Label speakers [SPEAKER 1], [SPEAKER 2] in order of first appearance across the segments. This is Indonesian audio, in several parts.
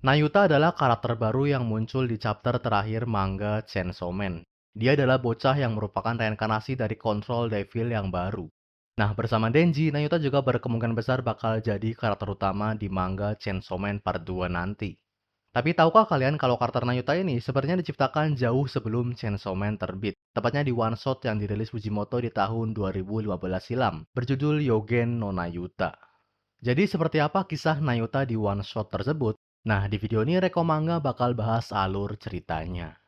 [SPEAKER 1] Nayuta adalah karakter baru yang muncul di chapter terakhir manga Chainsaw Man. Dia adalah bocah yang merupakan reinkarnasi dari Control Devil yang baru. Nah, bersama Denji, Nayuta juga berkemungkinan besar bakal jadi karakter utama di manga Chainsaw Man Part 2 nanti. Tapi tahukah kalian kalau karakter Nayuta ini sebenarnya diciptakan jauh sebelum Chainsaw Man terbit, tepatnya di one shot yang dirilis Fujimoto di tahun 2015 silam, berjudul Yogen no Nayuta. Jadi seperti apa kisah Nayuta di one shot tersebut? Nah, di video ini Reko Manga bakal bahas alur ceritanya.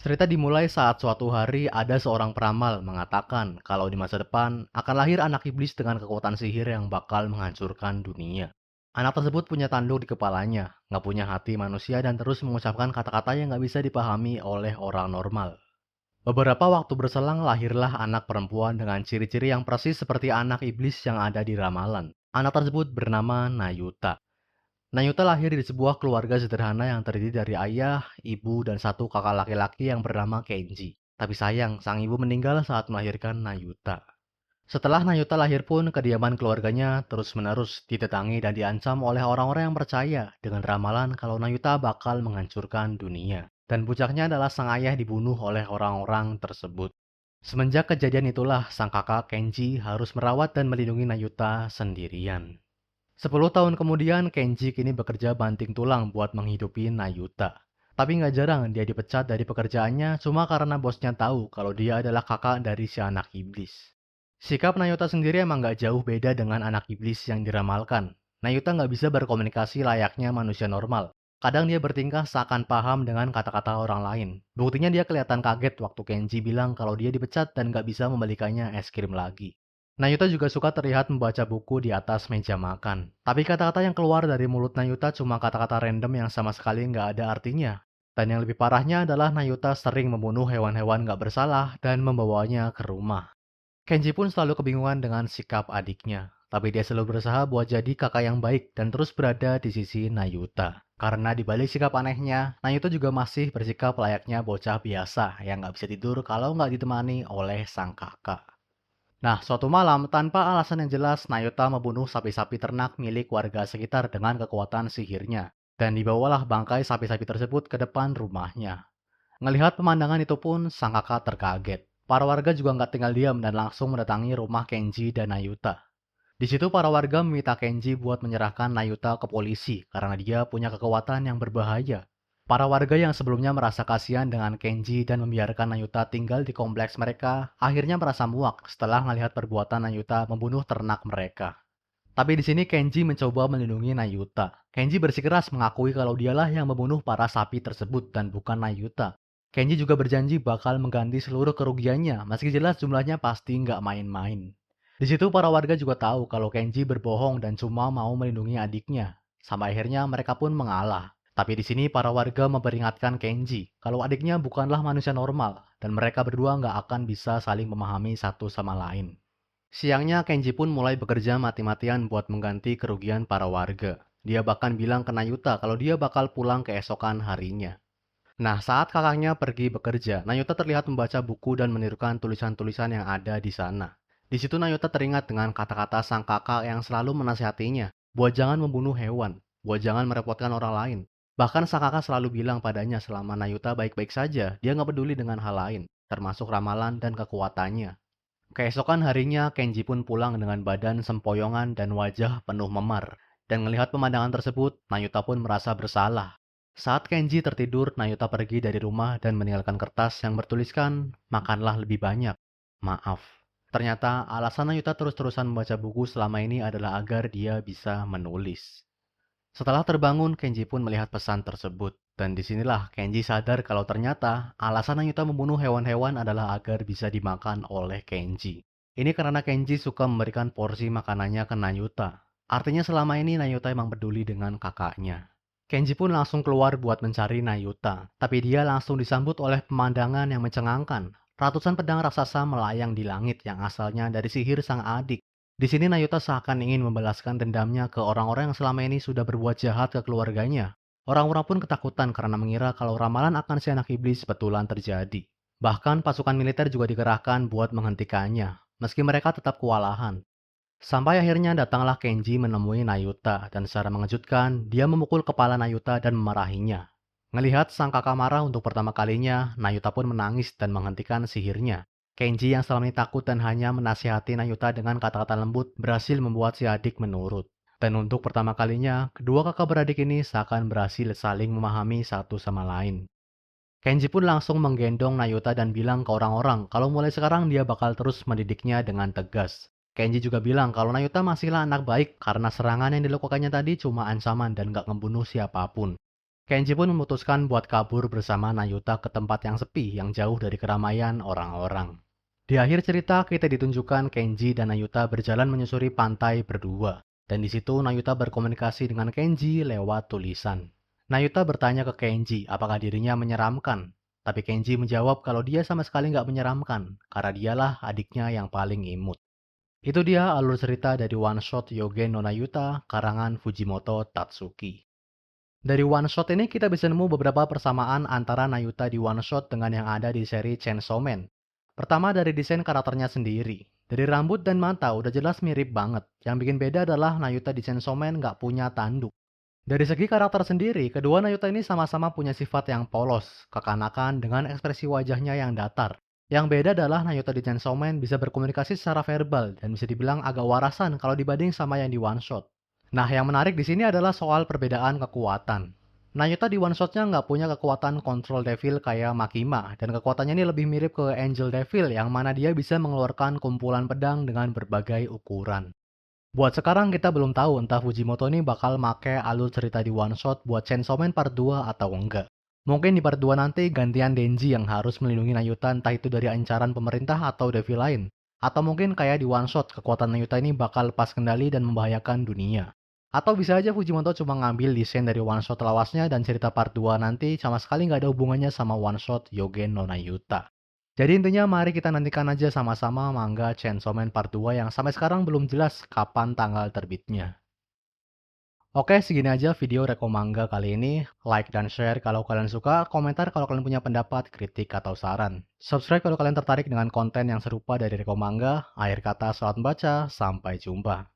[SPEAKER 1] Cerita dimulai saat suatu hari ada seorang peramal mengatakan kalau di masa depan akan lahir anak iblis dengan kekuatan sihir yang bakal menghancurkan dunia. Anak tersebut punya tanduk di kepalanya, nggak punya hati manusia dan terus mengucapkan kata-kata yang nggak bisa dipahami oleh orang normal. Beberapa waktu berselang lahirlah anak perempuan dengan ciri-ciri yang persis seperti anak iblis yang ada di ramalan. Anak tersebut bernama Nayuta. Nayuta lahir di sebuah keluarga sederhana yang terdiri dari ayah, ibu, dan satu kakak laki-laki yang bernama Kenji. Tapi sayang, sang ibu meninggal saat melahirkan Nayuta. Setelah Nayuta lahir pun, kediaman keluarganya terus-menerus ditetangi dan diancam oleh orang-orang yang percaya dengan ramalan kalau Nayuta bakal menghancurkan dunia. Dan puncaknya adalah sang ayah dibunuh oleh orang-orang tersebut. Semenjak kejadian itulah, sang kakak Kenji harus merawat dan melindungi Nayuta sendirian. 10 tahun kemudian, Kenji kini bekerja banting tulang buat menghidupi Nayuta. Tapi nggak jarang dia dipecat dari pekerjaannya cuma karena bosnya tahu kalau dia adalah kakak dari si anak iblis. Sikap Nayuta sendiri emang nggak jauh beda dengan anak iblis yang diramalkan. Nayuta nggak bisa berkomunikasi layaknya manusia normal. Kadang dia bertingkah seakan paham dengan kata-kata orang lain. Buktinya dia kelihatan kaget waktu Kenji bilang kalau dia dipecat dan nggak bisa membelikannya es krim lagi. Nayuta juga suka terlihat membaca buku di atas meja makan. Tapi kata-kata yang keluar dari mulut Nayuta cuma kata-kata random yang sama sekali nggak ada artinya. Dan yang lebih parahnya adalah Nayuta sering membunuh hewan-hewan nggak bersalah dan membawanya ke rumah. Kenji pun selalu kebingungan dengan sikap adiknya. Tapi dia selalu berusaha buat jadi kakak yang baik dan terus berada di sisi Nayuta. Karena di balik sikap anehnya, Nayuta juga masih bersikap layaknya bocah biasa yang nggak bisa tidur kalau nggak ditemani oleh sang kakak. Nah, suatu malam, tanpa alasan yang jelas, Nayuta membunuh sapi-sapi ternak milik warga sekitar dengan kekuatan sihirnya. Dan dibawalah bangkai sapi-sapi tersebut ke depan rumahnya. Ngelihat pemandangan itu pun, sang kakak terkaget. Para warga juga nggak tinggal diam dan langsung mendatangi rumah Kenji dan Nayuta. Di situ para warga meminta Kenji buat menyerahkan Nayuta ke polisi karena dia punya kekuatan yang berbahaya. Para warga yang sebelumnya merasa kasihan dengan Kenji dan membiarkan Nayuta tinggal di kompleks mereka, akhirnya merasa muak setelah melihat perbuatan Nayuta membunuh ternak mereka. Tapi di sini Kenji mencoba melindungi Nayuta. Kenji bersikeras mengakui kalau dialah yang membunuh para sapi tersebut dan bukan Nayuta. Kenji juga berjanji bakal mengganti seluruh kerugiannya, meski jelas jumlahnya pasti nggak main-main. Di situ para warga juga tahu kalau Kenji berbohong dan cuma mau melindungi adiknya. Sampai akhirnya mereka pun mengalah. Tapi di sini para warga memperingatkan Kenji kalau adiknya bukanlah manusia normal dan mereka berdua nggak akan bisa saling memahami satu sama lain. Siangnya Kenji pun mulai bekerja mati-matian buat mengganti kerugian para warga. Dia bahkan bilang ke Nayuta kalau dia bakal pulang keesokan harinya. Nah, saat kakaknya pergi bekerja, Nayuta terlihat membaca buku dan menirukan tulisan-tulisan yang ada di sana. Di situ Nayuta teringat dengan kata-kata sang kakak yang selalu menasihatinya, buat jangan membunuh hewan, buat jangan merepotkan orang lain. Bahkan sang kakak selalu bilang padanya selama Nayuta baik-baik saja, dia nggak peduli dengan hal lain, termasuk ramalan dan kekuatannya. Keesokan harinya, Kenji pun pulang dengan badan sempoyongan dan wajah penuh memar. Dan melihat pemandangan tersebut, Nayuta pun merasa bersalah. Saat Kenji tertidur, Nayuta pergi dari rumah dan meninggalkan kertas yang bertuliskan, "Makanlah lebih banyak. Maaf." Ternyata alasan Nayuta terus-terusan membaca buku selama ini adalah agar dia bisa menulis. Setelah terbangun, Kenji pun melihat pesan tersebut. Dan disinilah Kenji sadar kalau ternyata alasan Nayuta membunuh hewan-hewan adalah agar bisa dimakan oleh Kenji. Ini karena Kenji suka memberikan porsi makanannya ke Nayuta. Artinya selama ini Nayuta emang peduli dengan kakaknya. Kenji pun langsung keluar buat mencari Nayuta. Tapi dia langsung disambut oleh pemandangan yang mencengangkan. Ratusan pedang raksasa melayang di langit yang asalnya dari sihir sang adik. Di sini Nayuta seakan ingin membalaskan dendamnya ke orang-orang yang selama ini sudah berbuat jahat ke keluarganya. Orang-orang pun ketakutan karena mengira kalau ramalan akan si anak iblis betulan terjadi. Bahkan pasukan militer juga dikerahkan buat menghentikannya, meski mereka tetap kewalahan. Sampai akhirnya datanglah Kenji menemui Nayuta dan secara mengejutkan dia memukul kepala Nayuta dan memarahinya. Ngelihat sang kakak marah untuk pertama kalinya, Nayuta pun menangis dan menghentikan sihirnya. Kenji yang selama ini takut dan hanya menasihati Nayuta dengan kata-kata lembut berhasil membuat si adik menurut. Dan untuk pertama kalinya, kedua kakak beradik ini seakan berhasil saling memahami satu sama lain. Kenji pun langsung menggendong Nayuta dan bilang ke orang-orang kalau mulai sekarang dia bakal terus mendidiknya dengan tegas. Kenji juga bilang kalau Nayuta masihlah anak baik karena serangan yang dilakukannya tadi cuma ancaman dan gak membunuh siapapun. Kenji pun memutuskan buat kabur bersama Nayuta ke tempat yang sepi yang jauh dari keramaian orang-orang. Di akhir cerita kita ditunjukkan Kenji dan Nayuta berjalan menyusuri pantai berdua. Dan di situ Nayuta berkomunikasi dengan Kenji lewat tulisan. Nayuta bertanya ke Kenji apakah dirinya menyeramkan. Tapi Kenji menjawab kalau dia sama sekali nggak menyeramkan, karena dialah adiknya yang paling imut. Itu dia alur cerita dari One Shot Yogen no Nayuta, karangan Fujimoto Tatsuki. Dari One Shot ini kita bisa nemu beberapa persamaan antara Nayuta di One Shot dengan yang ada di seri Chainsaw Man. Pertama dari desain karakternya sendiri. Dari rambut dan mata udah jelas mirip banget. Yang bikin beda adalah Nayuta di Chainsaw Man nggak punya tanduk. Dari segi karakter sendiri, kedua Nayuta ini sama-sama punya sifat yang polos, kekanakan dengan ekspresi wajahnya yang datar. Yang beda adalah Nayuta di Chainsaw Man bisa berkomunikasi secara verbal dan bisa dibilang agak warasan kalau dibanding sama yang di One Shot. Nah, yang menarik di sini adalah soal perbedaan kekuatan. Nayuta di one shotnya nggak punya kekuatan Control Devil kayak Makima, dan kekuatannya ini lebih mirip ke Angel Devil yang mana dia bisa mengeluarkan kumpulan pedang dengan berbagai ukuran. Buat sekarang kita belum tahu entah Fujimoto ini bakal make alur cerita di one shot buat Chainsaw Man Part 2 atau enggak. Mungkin di Part 2 nanti gantian Denji yang harus melindungi Nayuta entah itu dari incaran pemerintah atau devil lain. Atau mungkin kayak di one shot kekuatan Nayuta ini bakal lepas kendali dan membahayakan dunia. Atau bisa aja Fujimoto cuma ngambil desain dari one shot lawasnya dan cerita part 2 nanti sama sekali nggak ada hubungannya sama one shot Yogen no Nayuta. Jadi intinya mari kita nantikan aja sama-sama manga Chainsaw Man Part 2 yang sampai sekarang belum jelas kapan tanggal terbitnya. Oke, segini aja video reko manga kali ini. Like dan share kalau kalian suka, komentar kalau kalian punya pendapat, kritik, atau saran. Subscribe kalau kalian tertarik dengan konten yang serupa dari reko manga. Akhir kata, selamat membaca, sampai jumpa.